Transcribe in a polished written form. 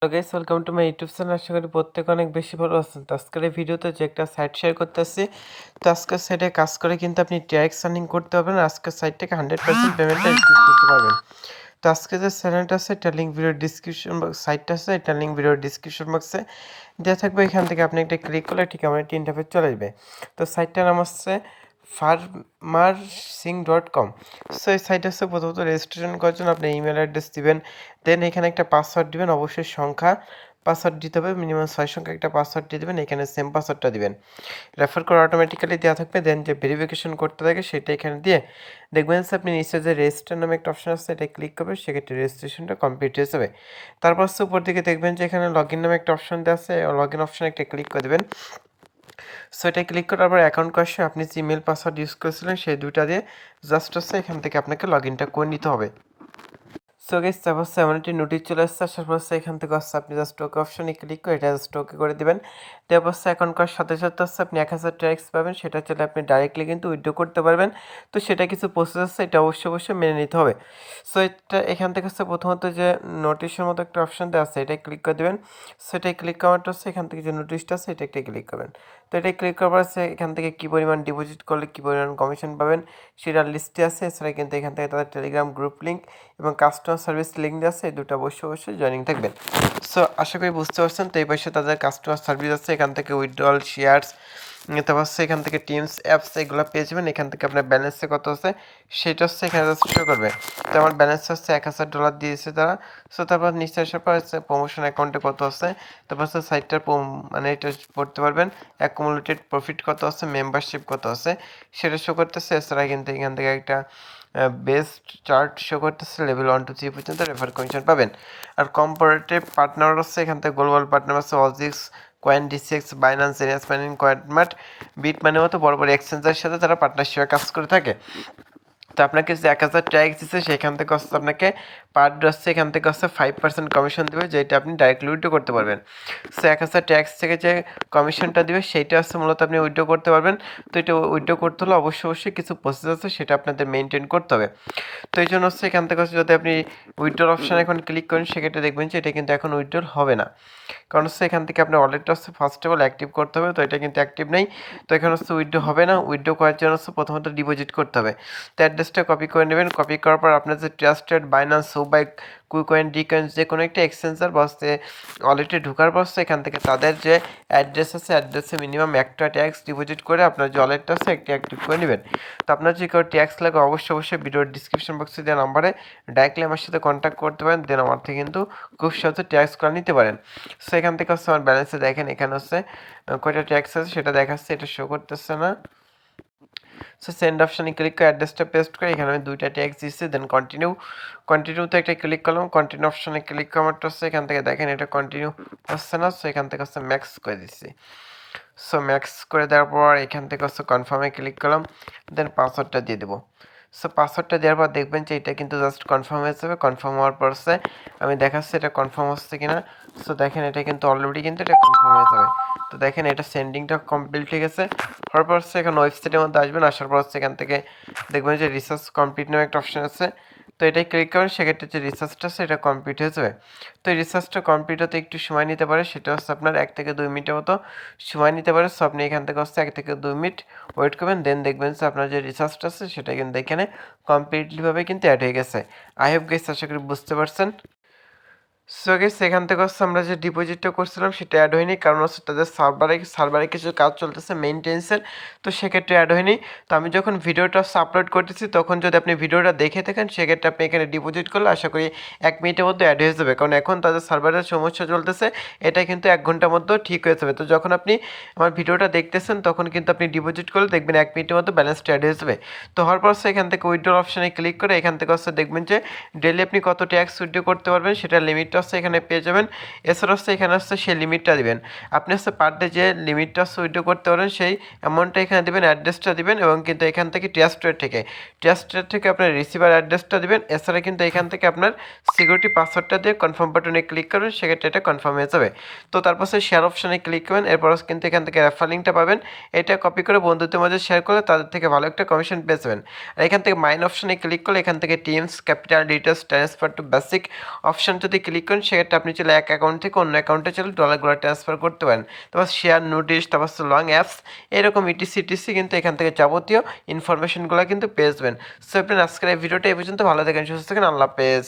Hello guys, welcome to my YouTube channel. আশা করি প্রত্যেকে অনেক বেশি ভালো আছেন। তো আজকের এই ভিডিওতে যে একটা সাইট শেয়ার করতেছি, তো আজকের সাইটে কাজ করে কিন্তু আপনি ডাইরেক্ট আর্নিং করতে পারবেন। আজকের সাইট থেকে 100% পেমেন্টটা রিসিভ করতে পারবেন। তো আজকে যে চ্যানেলটা আছে, এটা লিঙ্ক ভিডিওর ডিসক্রিপশন বক্স, সাইটটা আছে এটা লিঙ্ক ভিডিওর ডিসক্রিপশন বক্সে দেওয়া থাকবে। এখান থেকে আপনি একটা ক্লিক করলে ঠিক আমার একটি ইন্টারফেস চলে আসবে। তো সাইটটার নাম হচ্ছে farmersing.com। সো এই সাইট হচ্ছে প্রথমত রেজিস্ট্রেশন করার জন্য আপনি ইমেল অ্যাড্রেস দিবেন, দেন এখানে একটা পাসওয়ার্ড দিবেন, অবশ্যই সংখ্যা পাসওয়ার্ড দিতে হবে, মিনিমাম 6 সংখ্যা একটা পাসওয়ার্ড দিয়ে দেবেন, এখানে সেম পাসওয়ার্ডটা দিবেন। রেফার করে অটোমেটিক্যালি দেওয়া থাকবে, দেন যে ভেরিফিকেশন করতে থাকে সেটা এখানে দিয়ে দেখবেন যে আপনি নিচে যে রেজিস্টার নামে একটা অপশন আছে, এটা ক্লিক করবেন, সেক্ষেত্রে রেজিস্ট্রেশনটা কমপ্লিট হয়ে যাবে। তারপর হচ্ছে উপর দিকে দেখবেন যে এখানে লগ ইন নামে একটা অপশন দেওয়া আছে, লগ ইন অপশানে একটা ক্লিক করে দেবেন। সো এটা ক্লিক করার পর অ্যাকাউন্ট কোয়েশ্চেন আপনি যে ইমেল পাসওয়ার্ড ইউজ করেছিলেন সেই দুইটা দিয়ে জাস্ট হচ্ছে এখান থেকে আপনাকে লগ ইনটা করে নিতে হবে। সো গাইস, তারপর হচ্ছে এমন একটি নোটিশ চলে আসছে, আসার পর হচ্ছে এখান থেকে হচ্ছে আপনি জাস্ট ওকে অপশনে ক্লিক করে এটা জাস্ট ওকে করে দেবেন। তারপর হচ্ছে অ্যাকাউন্ট করার সাথে সাথে হচ্ছে আপনি 1000 ট্যাক্স পাবেন, সেটা চলে আপনি ডাইরেক্টলি কিন্তু উইথড্র করতে পারবেন। তো সেটা কিছু প্রসেস আছে, এটা অবশ্যই মেনে নিতে হবে। সো এটা এখান থেকে হচ্ছে প্রথমত যে নোটিশের মতো একটা অপশন দেওয়া আছে, এটাই ক্লিক করে দেবেন। সো এটাই ক্লিক করাটা হচ্ছে এখান থেকে যে নোটিশটা আছে এটা একটা ক্লিক করবেন। তো এটাই ক্লিক করার পর হচ্ছে এখান থেকে কী পরিমাণ ডিপোজিট করলে কী পরিমাণ কমিশন পাবেন সেটার লিস্টে আছে। এছাড়া কিন্তু এখান থেকে তাদের টেলিগ্রাম গ্রুপ লিঙ্ক এবং কাস্টমার সার্ভিস লিঙ্ক দেওয়া আছে, এই দুটো অবশ্যই জয়েনিং থাকবেন। সো আশা করি বুঝতে পারছেন। তো এই পাশে তাদের কাস্টমার সার্ভিস আছে, এখান থেকে উইথড্রল শেয়ার্স, তারপর হচ্ছে এখান থেকে টিমস অ্যাপস এগুলো পেয়ে যাবেন। এখান থেকে আপনার ব্যালেন্সে কত আছে সেটা হচ্ছে এখানে শো করবে। তো আমার ব্যালেন্স হচ্ছে $1000 দিয়েছে তারা। সো তারপর নিচে আসার পর হচ্ছে প্রমোশন অ্যাকাউন্টে কত আছে, তারপর হচ্ছে সাইটটার মানে এটা পড়তে পারবেন, অ্যাকুমুলেটেড প্রফিট কত আছে, মেম্বারশিপ কত আছে সেটা শো করতেছে। এছাড়া কিন্তু এখান থেকে একটা বেস্ট চার্ট শো করতেছে, লেভেল 1 to 3 পর্যন্ত রেফার কমিশন পাবেন। আর কম্পারেটিভ পার্টনার হচ্ছে এখান থেকে গ্লোবাল পার্টনার আছে অজিক্স, কয়েন ডিসিএক্স, বাইন্যান্স, এনিয়াস মাইনিং, কয়েনমার্ট, বিট মানে মতো বড় বড় এক্সচেঞ্জের সাথে তারা পার্টনারশিপে কাজ করে থাকে। তো আপনাকে যে 1000 ট্যাক্স দিচ্ছে সেখান থেকে হচ্ছে আপনাকে পার হচ্ছে এখান থেকে হচ্ছে 5% কমিশন দেবে, যেটা আপনি ডাইরেক্টলি উইথড্র করতে পারবেন। সো 1000 ট্যাক্স থেকে যে কমিশনটা দেবে সেইটা হচ্ছে মূলত আপনি উইথড্র করতে পারবেন। তো এটা উইথড্র করতে হলে অবশ্যই কিছু প্রসেস আছে, সেটা আপনাদের মেনটেন করতে হবে। তো এই জন্য হচ্ছে এখান থেকে হচ্ছে যদি আপনি উইথড্রল অপশানে এখন ক্লিক করেন সেক্ষেত্রে দেখবেন যে এটা কিন্তু এখন উইথড্রল হবে না। কারণ হচ্ছে এখান থেকে আপনার ওয়ালেটটা হচ্ছে ফার্স্ট অফ অল অ্যাক্টিভ করতে হবে, তো এটা কিন্তু অ্যাক্টিভ নেই। তো এখানে হচ্ছে উইথড্র হবে না, উইথড্র করার জন্য হচ্ছে প্রথমত ডিপোজিট করতে হবে। তো অ্যাড্রেসটা কপি করে নেবেন, কপি করার পর আপনার যে ট্রাস্টেড বাইন্যান্স, সোবাই, কুইকয়েন, ডিকয়েন যে কোনো একটা এক্সচেঞ্জার বসতে ওয়ালেটে ঢোকার পর এখান থেকে তাদের যে অ্যাড্রেস আছে অ্যাড্রেসে মিনিমাম একটা ট্যাক্স ডিপোজিট করে আপনার যে ওয়ালেটটা আছে একটি অ্যাক্টিভ করে নেবেন। তো আপনার যদি কেউ ট্যাক্স লাগে অবশ্যই ভিডিওর ডিসক্রিপশন বক্সে দেওয়া নাম্বারে ডাইরেক্টলি আমার সাথে কন্ট্যাক্ট করতে পারেন, দেন আমার থেকে কিন্তু খুব সহজে ট্যাক্স করে নিতে পারেন। সো এখান থেকে হচ্ছে আমার ব্যালেন্সে দেখেন এখানে হচ্ছে কয়টা ট্যাক্স আছে সেটা দেখাচ্ছে, এটা শো করতেছে না। সো সেন্ড অপশানে ক্লিক করে অ্যাড্রেসটা পেস্ট করে এখানে আমি দুইটা ট্যাক্স দিচ্ছি, দেন কন্টিনিউতে একটা ক্লিক করলাম, কন্টিনিউ অপশানে ক্লিক করার হচ্ছে এখান থেকে দেখেন এটা কন্টিনিউ হচ্ছে না। সো এখান থেকে হচ্ছে ম্যাক্স করে দিচ্ছি। সো ম্যাক্স করে দেওয়ার পর এখান থেকে হচ্ছে কনফার্মে ক্লিক করলাম, দেন পাসওয়ার্ডটা দিয়ে দেবো। সো পাসওয়ার্ডটা দেওয়ার পর দেখবেন যে এটা কিন্তু জাস্ট কনফার্ম হয়ে যাবে। কনফার্ম হওয়ার পর হচ্ছে আমি দেখাচ্ছি এটা কনফার্ম হচ্ছে কিনা। সো দেখেন এটা কিন্তু অলরেডি কিন্তু এটা কনফার্ম হয়ে যাবে। তো দেখেন এটা সেন্ডিংটা কমপ্লিট হয়ে গেছে। হওয়ার পর হচ্ছে এখন ওয়েবসাইটের মধ্যে আসবেন, আসার পর হচ্ছে এখান থেকে দেখবেন যে রিসার্চ কমপ্লিট নামে একটা অপশন আছে। তো এটাই ক্লিক করেন, সেক্ষেত্রে যে রিসার্চটা আছে এটা কমপ্লিট হয়ে যাবে। তো এই রিসার্চটা কমপ্লিট হতে একটু সময় নিতে পারে, সেটা হচ্ছে আপনার 1 থেকে 2 মিনিটের মতো সময় নিতে পারে। সো আপনি এখান থেকে হচ্ছে 1 থেকে 2 মিনিট ওয়েট করবেন, দেন দেখবেন যে আপনার যে রিসার্চটা আছে সেটা কিন্তু এখানে কমপ্লিটলিভাবে কিন্তু অ্যাড হয়ে গেছে। আই হোপ গাইস আশা করি বুঝতে পারছেন। সো গাইস এখান থেকে হচ্ছে আমরা যে ডিপোজিটটা করছিলাম সেটা অ্যাড হয়নি, কারণ হচ্ছে তাদের সার্ভারে কিছু কাজ চলতেছে মেইনটেন্সের, তো সেক্ষেত্রে অ্যাড হয়নি। তো আমি যখন ভিডিওটা আপলোড করতেছি তখন যদি আপনি ভিডিওটা দেখে থাকেন সেক্ষেত্রে আপনি এখানে ডিপোজিট করলে আশা করি 1 মিনিটের মধ্যে অ্যাড হয়ে যাবে, কারণ এখন তাদের সার্ভারের সমস্যা চলতেছে, এটা কিন্তু 1 ঘন্টার মধ্যে ঠিক হয়ে যাবে। তো যখন আপনি আমার ভিডিওটা দেখতেছেন তখন কিন্তু আপনি ডিপোজিট করলে দেখবেন 1 মিনিটের মধ্যে ব্যালেন্সটা অ্যাড হয়ে যাবে। তো হওয়ার পর এখান থেকে উইথড্র অপশানে ক্লিক করে এখান থেকে হচ্ছে দেখবেন যে ডেলি আপনি কত ট্যাক্স উইথড্র করতে পারবেন সেটার লিমিটটা হচ্ছে এখানে পেয়ে যাবেন। এছাড়া হচ্ছে এখানে হচ্ছে সেই লিমিটটা দিবেন, আপনি হচ্ছে পার ডে যে লিমিটটা হচ্ছে উইথড্র করতে পারেন সেই অ্যামাউন্টটা এখানে দিবেন, অ্যাড্রেসটা দিবেন এবং কিন্তু এখান থেকে ট্রাস্টেড থেকে আপনার রিসিভার অ্যাড্রেসটা দিবেন। এছাড়া কিন্তু এখান থেকে আপনার সিকিউরিটি পাসওয়ার্ডটা দিয়ে কনফার্ম বাটনে ক্লিক করবেন, সেক্ষেত্রে এটা কনফার্ম হয়ে যাবে। তো তারপর সে শেয়ার অপশানে ক্লিক করবেন, এরপর কিন্তু এখান থেকে রেফার লিঙ্কটা পাবেন, এটা কপি করে বন্ধুদের মাঝে শেয়ার করলে তাদের থেকে ভালো একটা কমিশন পেয়ে যাবেন। আর এখান থেকে মাইন অপশানে ক্লিক করলে এখান থেকে teams, capital, details, transfer to basic option যদি ক্লিক করেন সেক্ষেত্রে আপনি চলে এক অ্যাকাউন্ট থেকে অন্য অ্যাকাউন্টে চলে ডলারগুলো ট্রান্সফার করতে পারেন। তারপর শেয়ার, নোটিশ, তারপর লং অ্যাপস এরকম ইটিসি কিন্তু এখান থেকে যাবতীয় ইনফরমেশনগুলো কিন্তু পেয়ে যাবেন। সো আপনার আজকের এই ভিডিওটা এই পর্যন্ত। ভালো থাকেন, সুস্থ থাকেন, আল্লাহ হাফেজ।